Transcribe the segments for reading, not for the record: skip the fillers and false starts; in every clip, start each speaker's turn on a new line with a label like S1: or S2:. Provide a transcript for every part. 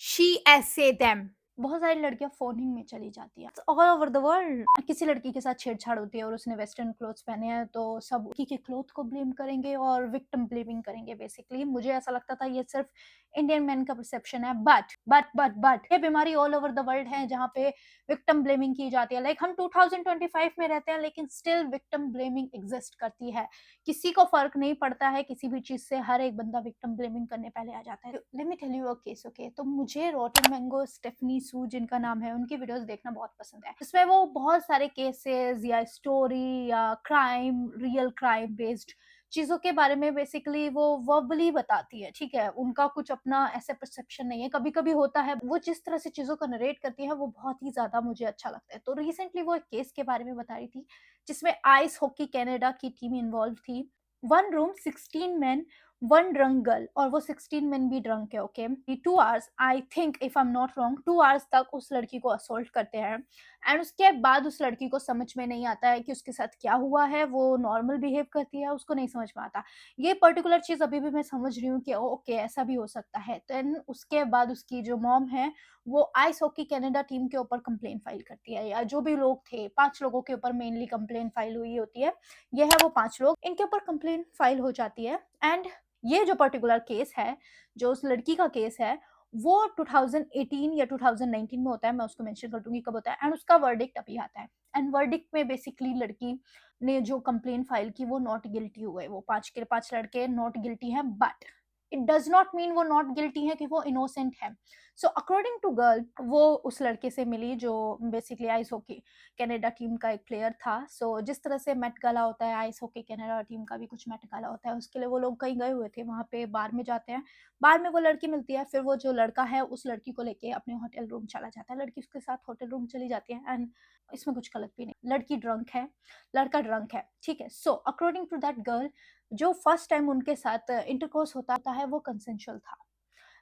S1: She ऐसे them. बहुत सारी लड़कियां फोनिंग में चली जाती है ऑल ओवर द वर्ल्ड। किसी लड़की के साथ छेड़छाड़ होती है और उसने वेस्टर्न क्लोथ्स पहने हैं तो सब उसी के क्लोथ को ब्लेम करेंगे और विक्टिम ब्लेमिंग करेंगे। बेसिकली मुझे ऐसा लगता था ये सिर्फ इंडियन मैन का परसेप्शन है, बट ये बीमारी ऑल ओवर द वर्ल्ड है जहाँ पे विक्टिम ब्लेमिंग की जाती है। लाइक हम 2025 में रहते हैं लेकिन स्टिल विक्टिम ब्लेमिंग एग्जिस्ट करती है। किसी को फर्क नहीं पड़ता है किसी भी चीज से, हर एक बंदा विक्टिम ब्लेमिंग करने पहले आ जाता है। Let me tell you a case, okay? तो मुझे रॉटन मैंगो स्टेफनी सू जिनका नाम है उनकी वीडियोस देखना बहुत पसंद है। इसमें वो बहुत सारे केसेस या स्टोरी या क्राइम, रियल क्राइम बेस्ड चीजों के बारे में बेसिकली वो वर्बली बताती है। ठीक है, उनका कुछ अपना ऐसे परसेप्शन नहीं है। कभी कभी होता है वो जिस तरह से चीजों को नरेट करती है वो बहुत ही ज्यादा मुझे अच्छा लगता है। तो रिसेंटली वो एक केस के बारे में बता रही थी जिसमें आइस हॉकी कनाडा की टीम इन्वॉल्व थी। One room 16 men, one drunk girl, और वो 16 men भी ड्रंक है। Okay, 2 hours, I think if I am not wrong, 2 hours तक उस लड़की को असोल्ट करते हैं। एंड उसके बाद उस लड़की को समझ में नहीं आता है कि उसके साथ क्या हुआ है। वो नॉर्मल बिहेव करती है, उसको नहीं समझ में आता। ये पर्टिकुलर चीज अभी भी मैं समझ रही हूँ कि ओके ऐसा भी हो सकता है। देन उसके बाद उसकी जो मॉम है वो आइस हॉकी कनाडा टीम के ऊपर कंप्लेन फाइल करती है, या जो भी लोग थे 5 लोगों के ऊपर मेनली कंप्लेन फाइल हुई होती है। ये है वो 5 लोग, इनके ऊपर कंप्लेन फाइल हो जाती है। एंड ये जो पर्टिकुलर केस है, जो उस लड़की का केस है, वो 2018 या 2019 में होता है। मैं उसको मेंशन कर दूंगी कब होता है। एंड उसका वर्डिक्ट अभी आता है। एंड वर्डिक्ट में बेसिकली लड़की ने जो कंप्लेन फाइल की वो नॉट गिल्टी हुए। वो 5 के 5 लड़के नॉट गिल्टी हैं, but it does not mean वो नॉट गिल्टी है कि वो इनोसेंट है। सो अकॉर्डिंग टू गर्ल, वो उस लड़के से मिली जो basically ice hockey Canada team का एक प्लेयर था। सो जिस तरह से मेट गाला होता है, आइस हॉकी कनाडा टीम का भी कुछ मेट गाला होता है, उसके लिए वो लोग कहीं गए हुए थे। वहां पे बार में जाते हैं, बार में वो लड़की मिलती है, फिर वो जो लड़का है उस लड़की को लेके अपने होटल रूम चला जाता है। लड़की उसके साथ होटल रूम चली जाती है। एंड इसमें कुछ गलत भी नहीं, लड़की ड्रंक है, लड़का ड्रंक है। ठीक है, so according to that girl, जो फर्स्ट टाइम उनके साथ इंटरकोर्स होता है वो कंसेंशुअल था।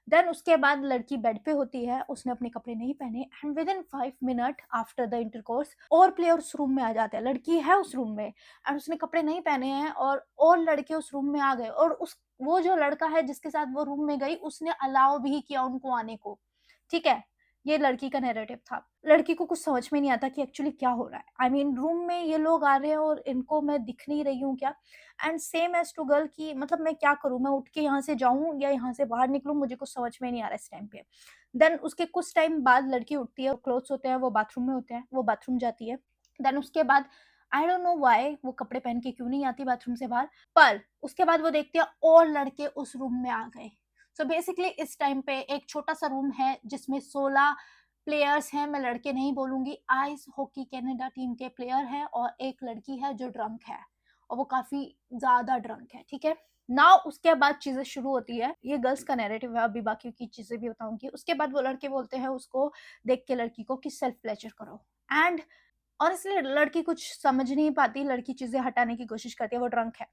S1: देन उसके बाद लड़की बेड पे होती है, उसने अपने कपड़े नहीं पहने। And with in 5 minute after the intercourse और प्लेयर उस रूम में आ जाते हैं। लड़की है उस रूम में एंड उसने कपड़े नहीं पहने हैं, और लड़के उस रूम में आ गए। और उस वो जो लड़का है जिसके साथ वो रूम में गई, उसने अलाउ भी किया उनको आने को। ठीक है, ये लड़की का नैरेटिव था। लड़की को कुछ समझ में नहीं आता कि एक्चुअली क्या हो रहा है। आई मीन रूम में ये लोग आ रहे हैं और इनको मैं दिख नहीं रही हूँ क्या? And same age to girl की, मतलब मैं क्या करूँ? मैं उठ के यहाँ से जाऊँ या यहाँ से बाहर निकलूँ? मुझे कुछ समझ में नहीं आ रहा इस टाइम पे। देन उसके कुछ टाइम बाद लड़की उठती है, क्लोथ्स होते हैं वो बाथरूम में होते हैं, वो बाथरूम जाती है। देन उसके बाद आई डोंट नो व्हाई वो कपड़े पहन के क्यों नहीं आती बाथरूम से बाहर, पर उसके बाद वो देखती है और लड़के उस रूम में आ गए। सो बेसिकली इस टाइम पे एक छोटा सा रूम है जिसमें 16 प्लेयर्स हैं। मैं लड़के नहीं बोलूंगी, आइस हॉकी कनाडा टीम के प्लेयर हैं, और एक लड़की है जो ड्रंक है, और वो काफी ज्यादा ड्रंक है। ठीक है, नाउ उसके बाद चीजें शुरू होती है। ये गर्ल्स का नैरेटिव है, अभी बाकी की चीजें भी बताऊंगी। उसके बाद वो लड़के बोलते हैं उसको देख के लड़की को कि सेल्फ प्लेजर करो। एंड ऑनेस्टली लड़की कुछ समझ नहीं पाती, लड़की चीजें हटाने की कोशिश करती है, वो ड्रंक है।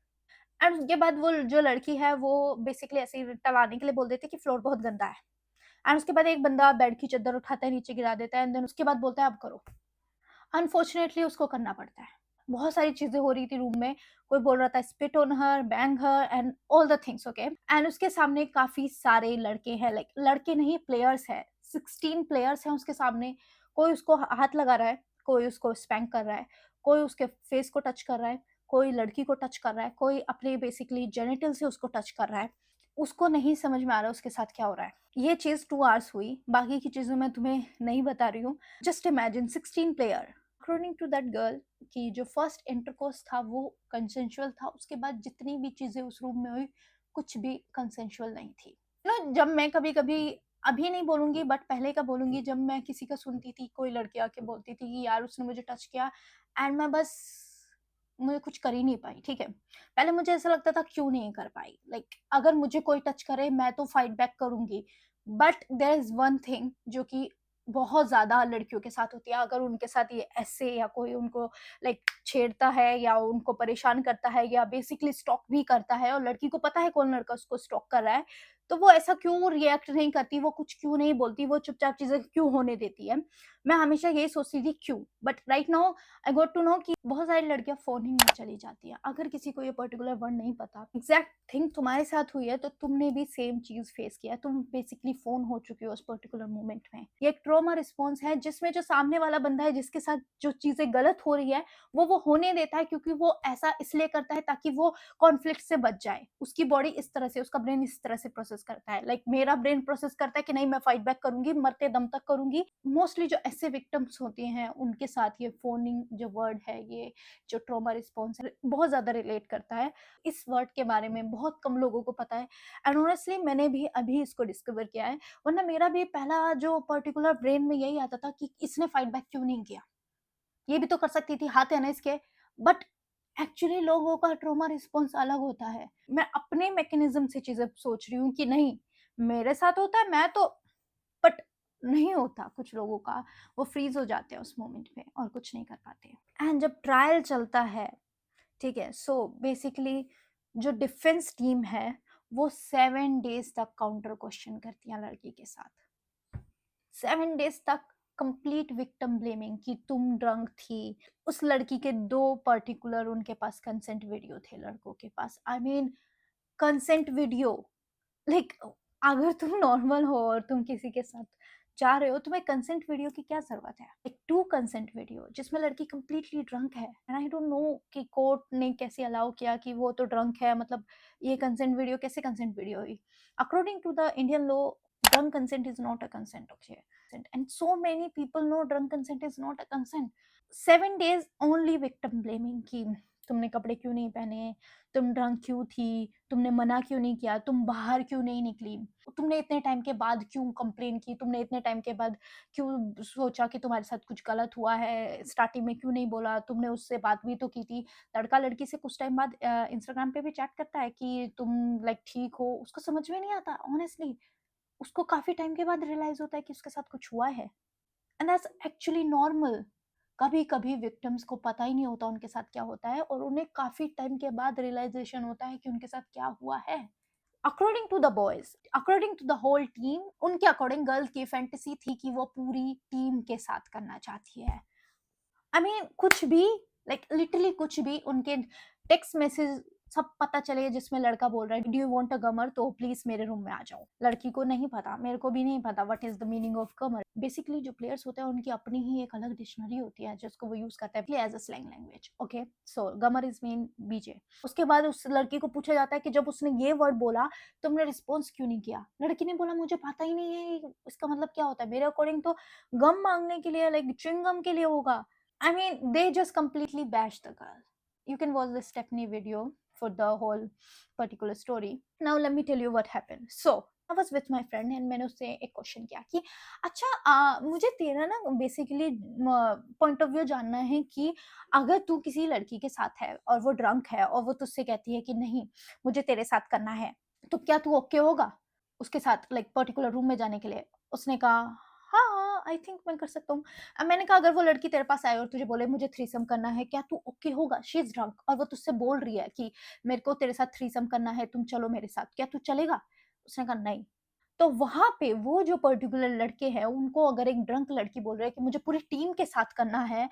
S1: एंड उसके बाद वो जो लड़की है वो बेसिकली ऐसे ही टलाने के लिए बोल देती है कि फ्लोर बहुत गंदा है। एंड उसके बाद एक बंदा बेड की चादर उठाता है, नीचे गिरा देता है। एंड देन उसके बाद बोलता है अब करो। अनफॉर्चुनेटली उसको करना पड़ता है। बहुत सारी चीजें हो रही थी रूम में। कोई बोल रहा था spit on her, bang her and all the things. Okay, and उसके सामने काफी सारे लड़के हैं, लाइक लड़के नहीं प्लेयर्स है, 16 प्लेयर्स हैं उसके सामने। कोई उसको हाथ लगा रहा है, कोई उसको स्पैंक कर रहा है, कोई उसके फेस को टच कर रहा है, कोई लड़की को टच कर रहा है, कोई अपने बेसिकली जेनिटल से उसको टच कर रहा है। उसको नहीं समझ में आ रहा उसके साथ क्या हो रहा है। ये चीज 2 आवर्स हुई, बाकी की चीजें मैं तुम्हें नहीं बता रही हूँ। Just imagine 16 player. According to that girl कि जो फर्स्ट इंटरकोर्स था वो कंसेंशुअल था, उसके बाद जितनी भी चीजें उस रूम में हुई कुछ भी कंसेंशुअल नहीं थी। जब मैं कभी कभी, अभी नहीं बोलूंगी बट पहले का बोलूंगी, जब मैं किसी का सुनती थी, कोई लड़की आके बोलती थी कि यार उसने मुझे टच किया, एंड मैं बस, मुझे कुछ कर ही नहीं पाई। ठीक है, पहले मुझे ऐसा लगता था क्यों नहीं कर पाई, लाइक अगर मुझे कोई टच करे मैं तो फाइट बैक करूंगी। But there is one thing जो कि बहुत ज्यादा लड़कियों के साथ होती है। अगर उनके साथ ये ऐसे या कोई उनको लाइक छेड़ता है या उनको परेशान करता है या बेसिकली स्टॉक भी करता है, और लड़की को पता है कौन लड़का उसको स्टॉक कर रहा है, तो वो ऐसा क्यों रिएक्ट नहीं करती, वो कुछ क्यों नहीं बोलती, वो चुपचाप चीजें क्यों होने देती है। मैं हमेशा यही सोचती थी क्यों, but right now I got to know कि बहुत सारी लड़कियां फोनिंग में चली जाती है। अगर किसी को ये पर्टिकुलर वर्ड नहीं पता, एग्जैक्ट थिंग तुम्हारे साथ हुई है, तो तुमने भी सेम चीज फेस किया है, तुम बेसिकली फोन हो चुकी हो उस पर्टिकुलर मोमेंट में। ये एक ट्रॉमा रिस्पॉन्स है जिसमें जो सामने वाला बंदा है जिसके साथ जो चीजें गलत हो रही है वो होने देता है, क्योंकि वो ऐसा इसलिए करता है ताकि वो कॉन्फ्लिक्ट से बच जाए। उसकी बॉडी इस तरह से, उसका ब्रेन इस तरह से प्रोसेस करता है। लाइक मेरा ब्रेन प्रोसेस करता है कि नहीं, मैं फाइट बैक करूंगी, मरते दम तक करूंगी। मोस्टली जो ऐसे विक्टिम्स होती हैं उनके साथ ये फोनिंग जो वर्ड है, ये जो ट्रॉमा रिस्पॉन्स है, बहुत ज्यादा रिलेट करता है। इस वर्ड के बारे में बहुत कम लोगों को पता है, एंड ऑनेस्टली मैंने भी अभी इसको डिस्कवर किया है। वरना मेरा भी पहला जो पर्टिकुलर ब्रेन में यही आता था कि इसने फाइट बैक क्यों नहीं किया, ये भी तो कर सकती थी, हाथ है ना इसके। बट एक्चुअली लोगों का ट्रॉमा रिस्पॉन्स अलग होता है। मैं अपने मैकेनिज्म से चीजें सोच रही हूँ कि नहीं, मेरे साथ होता है मैं तो, बट नहीं होता कुछ लोगों का। वो फ्रीज हो जाते हैं उस मोमेंट पे और कुछ नहीं कर पाते। एंड जब ट्रायल चलता है, ठीक है, सो बेसिकली जो डिफेंस टीम है वो 7 डेज तक काउंटर क्वेश्चन करती है लड़की के साथ। 7 डेज तक कंप्लीट विक्टिम ब्लेमिंग कि तुम ड्रंक थी। उस लड़की के 2 पर्टिकुलर उनके पास कंसेंट वीडियो थे लड़कों के पास। I mean consent video, like अगर तुम नॉर्मल हो और तुम किसी के साथ जा रहे हो, तुम्हें कंसेंट वीडियो की क्या जरूरत है। एक 2 कंसेंट वीडियो जिसमें लड़की कंप्लीटली ड्रंक है, एंड आई डोंट नो कि कोर्ट ने कैसे अलाउ किया कि वो तो ड्रंक है, मतलब ये कंसेंट वीडियो कैसे कंसेंट वीडियो हुई। According to the Indian law, drunk consent is not a consent, okay? And so many people know drunk consent is not a consent. 7 days only victim blaming कि तुमने कपड़े क्यों नहीं पहने, तुम drunk क्यों थी, तुमने मना क्यों नहीं किया, तुम बाहर क्यों नहीं निकली, तुमने इतने टाइम के बाद क्यों कंप्लेन की, तुमने इतने टाइम के बाद क्यों सोचा कि तुम्हारे साथ कुछ गलत हुआ है, स्टार्टिंग में क्यों नहीं बोला, तुमने उससे बात भी तो की थी। लड़का लड़की से कुछ टाइम बाद इंस्टाग्राम पे भी चैट करता है कि तुम लाइक ठीक हो, उसको समझ में नहीं आता ऑनेस्टली। उसको काफी टाइम के बाद रियलाइज होता है कि उसके साथ कुछ हुआ है, एंड दैट्स एक्चुअली नॉर्मल। कभी कभी विक्टिम्स को पता ही नहीं होता उनके साथ क्या होता है, और उन्हें काफी टाइम के बाद रियलाइजेशन होता है कि उनके साथ क्या हुआ है। According to the boys, according to the whole team, उनके अकॉर्डिंग गर्ल्स की फैंटेसी थी कि वो पूरी टीम के साथ करना चाहती है। आई मीन कुछ भी, लाइक लिटरली कुछ भी, उनके टेक्स्ट मैसेज सब पता चले जिसमें लड़का बोल रहा है डू यू वांट अ गमर, तो प्लीज मेरे रूम में आ जाओ। लड़की को नहीं पता, मेरे को भी नहीं पता what is the meaning of gamer. Basically जो प्लेयर्स होते हैं उनकी अपनी ही एक अलग डिक्शनरी होती है जिसको वो यूज करता है as a slang language. Okay, so gamer is mean BJ. उसके बाद उस लड़की को पूछा जाता है कि जब उसने ये वर्ड बोला तुमने रिस्पॉन्स क्यों नहीं किया। लड़की ने बोला मुझे पता ही नहीं है इसका मतलब क्या होता है, मेरे अकॉर्डिंग तो गम मांगने के लिए, लाइक च्युइंग गम के लिए होगा। I mean, they just completely bashed the girl. You can watch the Stephanie video for the whole particular story. Now let me tell you what happened. So I was with my friend and मैंने उससे एक question किया कि अच्छा मुझे तेरा ना basically point of view जानना है कि अगर तू किसी लड़की के साथ है और वो ड्रंक है और वो तुझसे कहती है कि नहीं मुझे तेरे साथ करना है, तो क्या तू ओके होगा उसके साथ लाइक पर्टिकुलर रूम में जाने के लिए। उसने कहा हाँ आई थिंक मैं कर सकता हूँ। अब मैंने कहा अगर वो लड़की तेरे पास आए और तुझे बोले मुझे थ्रीसम करना है, क्या तू ओके होगा। शी इज ड्रंक और वो तुझसे बोल रही है कि मेरे को तेरे साथ थ्रीसम करना है, तुम चलो मेरे साथ, क्या तू चलेगा। उसने कहा नहीं। तो वहां पे वो जो पर्टिकुलर लड़के हैं उनको अगर एक ड्रंक लड़की बोल रही है कि मुझे पूरी टीम के साथ करना है,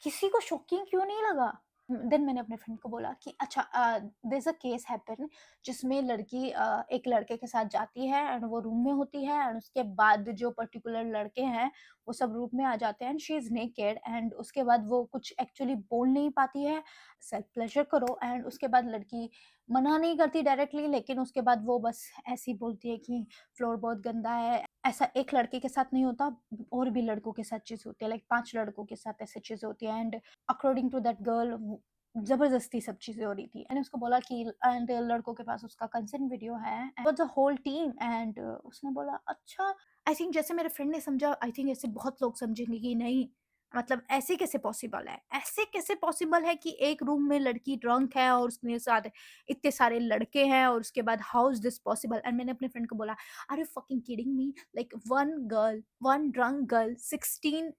S1: किसी को शॉकिंग क्यों नहीं लगा। देन मैंने अपने फ्रेंड को बोला कि अच्छा there is a case happen जिसमें लड़की एक लड़के के साथ जाती है एंड वो रूम में होती है, एंड उसके बाद जो पर्टिकुलर लड़के हैं वो सब रूम में आ जाते हैं and she is naked, and उसके बाद वो कुछ एक्चुअली बोल नहीं पाती है। सेल्फ प्लेजर करो, एंड उसके बाद लड़की मना नहीं करती डायरेक्टली, लेकिन उसके बाद वो बस ऐसी बोलती है कि फ्लोर बहुत गंदा है। ऐसा एक लड़के के साथ नहीं होता, और भी लड़कों के साथ चीज होती है, लाइक 5 लड़कों के साथ ऐसी चीज होती है। And according to that girl जबरदस्ती सब चीजें हो रही थी। मैंने उसको बोला कि एंड लड़कों के पास उसका कंसेंट वीडियो है द होल टीम, एंड उसने बोला अच्छा। आई थिंक जैसे मेरे फ्रेंड ने समझा, आई थिंक ऐसे बहुत लोग समझेंगे कि नहीं, मतलब ऐसे कैसे पॉसिबल है, ऐसे कैसे पॉसिबल है कि एक रूम में लड़की ड्रंक है और उसके साथ इतने सारे लड़के हैं, और उसके बाद how is this possible. And मैंने अपने फ्रेंड को बोला are you fucking kidding me, like one girl, one drunk girl 16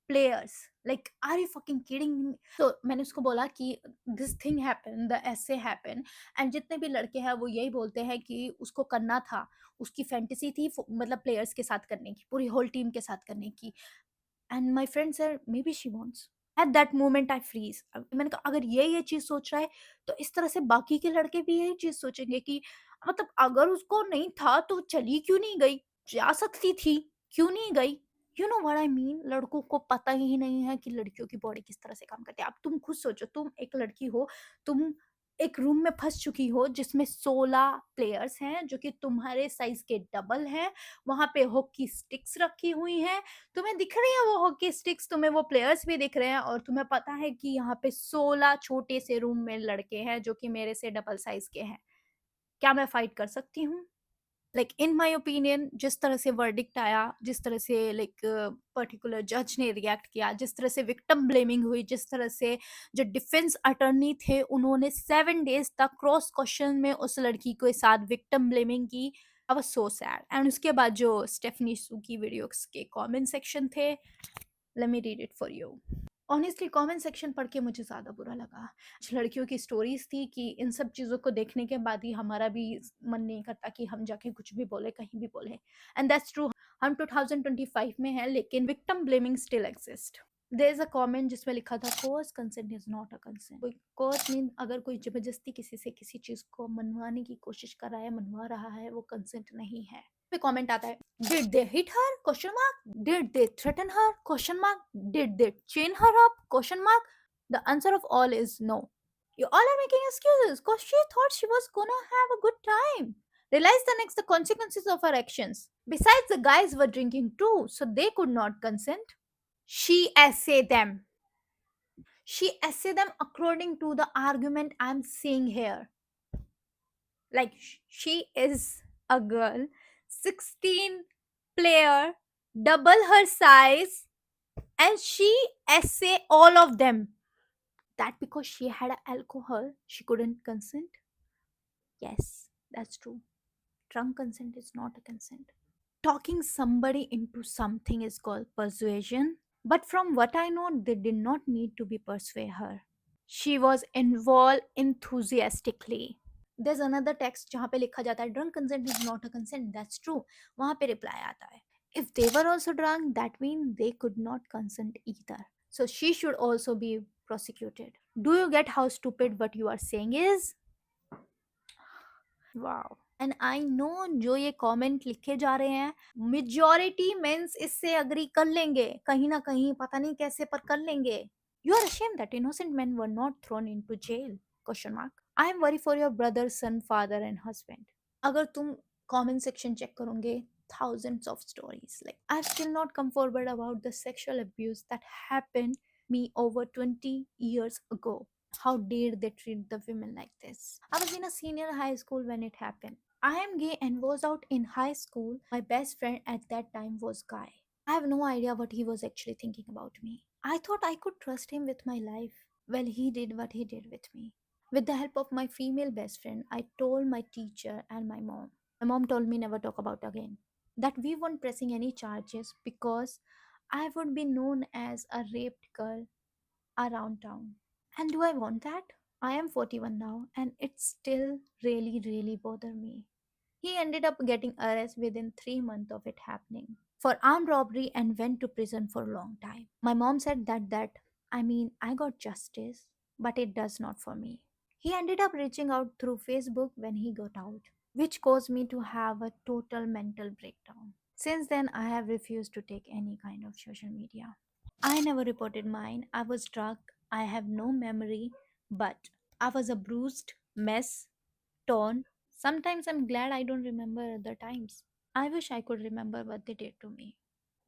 S1: players, like are you fucking kidding me? तो मैंने उसको बोला कि दिस थिंग हैपन, द ऐसे हैपन, एंड जितने भी लड़के हैं वो यही बोलते हैं कि उसको करना था, उसकी फैंटेसी थी मतलब प्लेयर्स के साथ करने की, पूरी होल टीम के साथ करने की। And my friend sir maybe she wants. At that moment I freeze. मैंने कहा अगर ये चीज सोच रहा है तो इस तरह से बाकी के लड़के भी यही चीज सोचेंगे कि मतलब अगर उसको नहीं था तो चली क्यों नहीं गई, जा सकती थी, क्यों नहीं गई? You know what I mean? लड़कों को पता ही नहीं है कि लड़कियों की बॉडी किस तरह से काम करती है। अब तुम खुद सोचो, तुम एक लड़की हो, तुम एक रूम में फंस चुकी हो जिसमें 16 प्लेयर्स हैं जो कि तुम्हारे साइज के डबल हैं, वहां पे हॉकी स्टिक्स रखी हुई हैं, तुम्हें दिख रही है वो हॉकी स्टिक्स, तुम्हें वो प्लेयर्स भी दिख रहे हैं, और तुम्हें पता है कि यहाँ पे 16 छोटे से रूम में लड़के हैं जो कि मेरे से डबल साइज के हैं। क्या मैं फाइट कर सकती हूँ? लाइक इन माय ओपिनियन, जिस तरह से वर्डिक्ट आया, जिस तरह से लाइक पर्टिकुलर जज ने रिएक्ट किया, जिस तरह से विक्टिम ब्लेमिंग हुई, जिस तरह से जो डिफेंस अटर्नी थे उन्होंने 7 डेज तक क्रॉस क्वेश्चन में उस लड़की के साथ विक्टिम ब्लेमिंग की, I was so sad. And उसके बाद जो स्टेफनी सू की वीडियोस के कमेंट सेक्शन थे, let me read it for you. Honestly comment section पढ़ के मुझे ज़्यादा बुरा लगा। कुछ लड़कियों की स्टोरीज थी कि इन सब चीज़ों को देखने के बाद ही हमारा भी मन नहीं करता कि हम जाके कुछ भी बोले, कहीं भी बोले। And that's true. हम 2025 में हैं लेकिन victim blaming still exist. There is a comment जिसमें लिखा था coerced consent is not a consent. कोई कोर्स मीन अगर कोई जबरदस्ती किसी से किसी चीज़ को मनवाने की कोशिश कर रहा है, मनवा रहा है, वो कंसेंट नहीं है। पे कमेंट आता है, did they hit her question mark, did they threaten her question mark, did they chain her up question mark? The answer of all is no. You all are making excuses because she thought she was gonna have a good time. Realize the next the consequences of her actions. Besides, the guys were drinking too, so they could not consent. She essayed them. She essayed them according to the argument I'm seeing here. Like she is a girl, 16 player, double her size, and she essay all of them. That because she had alcohol, she couldn't consent? Yes, that's true. Drunk consent is not a consent. Talking somebody into something is called persuasion. But from what I know, they did not need to be persuade her. She was involved enthusiastically. There's another text जहाँ पे लिखा जाता है drunk consent is not a consent. That's true. वहाँ पे reply आता है. If they were also drunk, that means they could not consent either. So she should also be prosecuted. Do you get how stupid what you are saying is? Wow. And I know जो ये comment लिखे जा रहे हैं, majority mains इससे agree कर लेंगे, कहीं ना कहीं पता नहीं कैसे पर कर लेंगे। You are ashamed that innocent men were not thrown into jail? Question mark. I am worry for your brother, son, father and husband. अगर तुम कमेंट सेक्शन चेक करोगे, thousands of stories. Like I've still not come forward about the sexual abuse that happened me over 20 years ago. How dare they treat the women like this? I was in a senior high school when it happened. I am gay and was out in high school. My best friend at that time was guy. I have no idea what he was actually thinking about me. I thought I could trust him with my life. Well, he did what he did with me. With the help of my female best friend, I told my teacher and my mom. My mom told me never talk about again. That we weren't pressing any charges because I would be known as a raped girl around town. And do I want that? I am 41 now and it still really bother me. He ended up getting arrested within 3 months of it happening for armed robbery and went to prison for a long time. My mom said that I mean I got justice, but it does not for me. He ended up reaching out through Facebook when he got out, which caused me to have a total mental breakdown. Since then, I have refused to take any kind of social media. I never reported mine. I was drunk. I have no memory, but I was a bruised mess, torn. Sometimes I'm glad I don't remember other times. I wish I could remember what they did to me.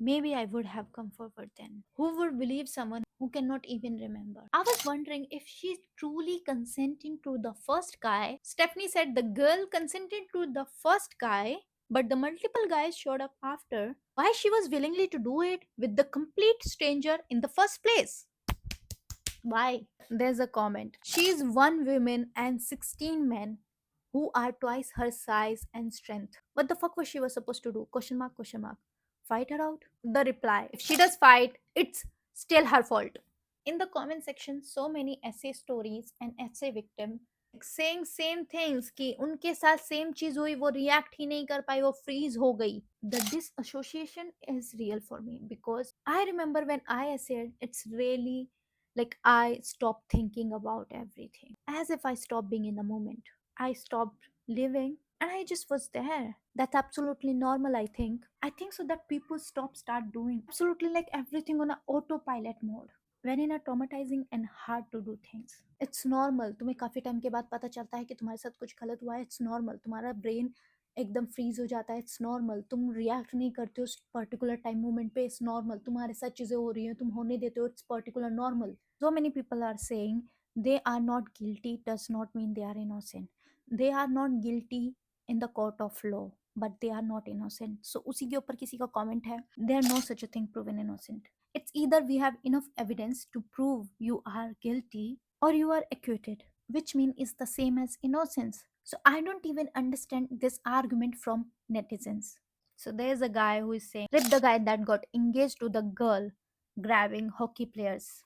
S1: Maybe I would have come forward then. Who would believe someone who cannot even remember? I was wondering if she's truly consenting to the first guy. Stephanie said the girl consented to the first guy, but the multiple guys showed up after. Why she was willingly to do it with the complete stranger in the first place? Why? There's a comment. She is one woman and 16 men who are twice her size and strength. What the fuck was she was supposed to do? Question mark, question mark. Fight her out? The reply. If she does fight, it's still her fault. In the comment section, so many essay stories and essay victim saying same things कि उनके साथ same चीज हुई, वो react ही नहीं कर पाई, वो freeze हो गई. The disassociation is real for me because I remember when I essayed, it's really like I stopped thinking about everything, as if I stopped being in the moment. I stopped living and I just was there. That's absolutely normal, I think. I think so that people start doing absolutely like everything on a autopilot mode when in a traumatizing and hard to do things. It's normal. तुम्हें काफी time के बाद पता चलता है कि तुम्हारे साथ कुछ गलत हुआ है. It's normal. तुम्हारा ब्रेन एकदम फ्रीज हो जाता है. It's normal. तुम रिएक्ट नहीं करते हो उस पर्टिकुलर टाइम मोमेंट पे. It's normal. तुम्हारे साथ चीजें हो रही हैं, तुम होने देते हो. It's particular normal. So many people are saying they are not guilty does not mean they are innocent. They are not guilty in the court of law, but they are not innocent. So उसी के ऊपर किसी का comment है, there are no such a thing proven innocent. It's either we have enough evidence to prove you are guilty or you are acquitted, which mean is the same as innocence. So I don't even understand this argument from netizens. So there's a guy who is saying, rip the guy that got engaged to the girl grabbing hockey players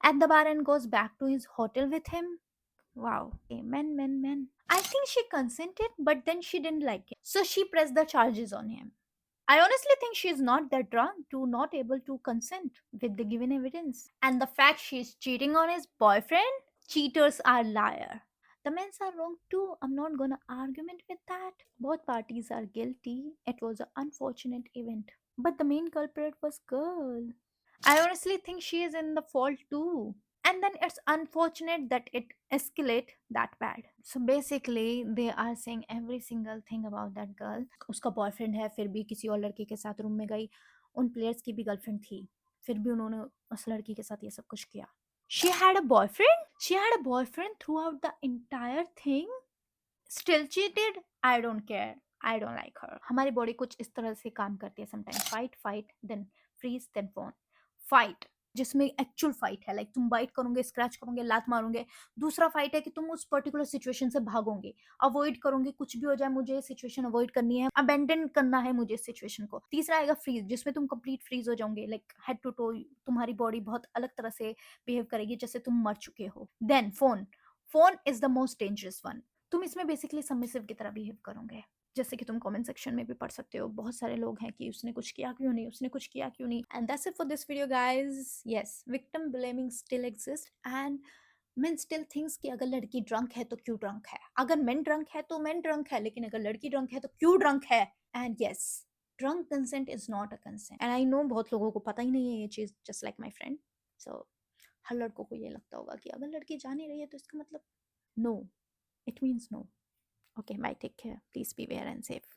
S1: at the bar and goes back to his hotel with him. Wow. Men. I think she consented, but then she didn't like it. So she pressed the charges on him. I honestly think she's not that drunk to not able to consent with the given evidence. And the fact she's cheating on his boyfriend, cheaters are liar. The men are wrong too. I'm not gonna argument with that. Both parties are guilty. It was an unfortunate event. But the main culprit was girl. I honestly think she is in the fault too. And then it's unfortunate that it escalate that bad. So basically they are saying every single thing about that girl. उसका boyfriend है, फिर भी किसी और लड़के के साथ room में गई. उन प्लेयर्स की भी गर्लफ्रेंड थी, फिर भी उन्होंने उस लड़की के साथ ये सब कुछ किया. She had a boyfriend? She had a boyfriend throughout the entire thing? Still cheated? I don't care. I don't like her. हमारी बॉडी कुछ इस तरह से काम करती है sometime. Fight then freeze then fawn. Fight जिसमें एक्चुअल फाइट है, लाइक तुम बाइट करोगे, स्क्रैच करोगे, लात मारोगे. दूसरा फाइट है कि तुम उस पर्टिकुलर सिचुएशन से भागोगे, अवॉइड करोगे, कुछ भी हो जाए मुझे सिचुएशन अवॉइड करनी है, अबेंडन करना है मुझे इस सिचुएशन को. तीसरा आएगा फ्रीज, जिसमें तुम कंप्लीट फ्रीज हो जाओगे, लाइक हेड टू टो तुम्हारी बॉडी बहुत अलग तरह से बिहेव करेगी जैसे तुम मर चुके हो. Then fawn. Fawn is the most dangerous one. तुम इसमें बेसिकली सबमिसिव की तरह बिहेव करोगे, जैसे कि तुम कमेंट सेक्शन में भी पढ़ सकते हो. बहुत सारे लोग हैं कि उसने कुछ किया क्यों नहीं, उसने कुछ किया क्यों नहीं. And that's it for this video guys. Yes, victim blaming still exist and men still thinks कि अगर लड़की ड्रंक है तो क्यों ड्रंक है, अगर men ड्रंक है तो men ड्रंक है, लेकिन अगर लड़की ड्रंक है तो क्यों ड्रंक है. And yes, drunk consent is not a consent. And I know बहुत लोगों को पता ही नहीं है ये चीज, जस्ट लाइक माई फ्रेंड. सो हर लड़कों को ये लगता होगा कि अगर लड़की जा नहीं रही है तो इसका मतलब no, it means no. Okay, bye, take care. Please be aware and safe.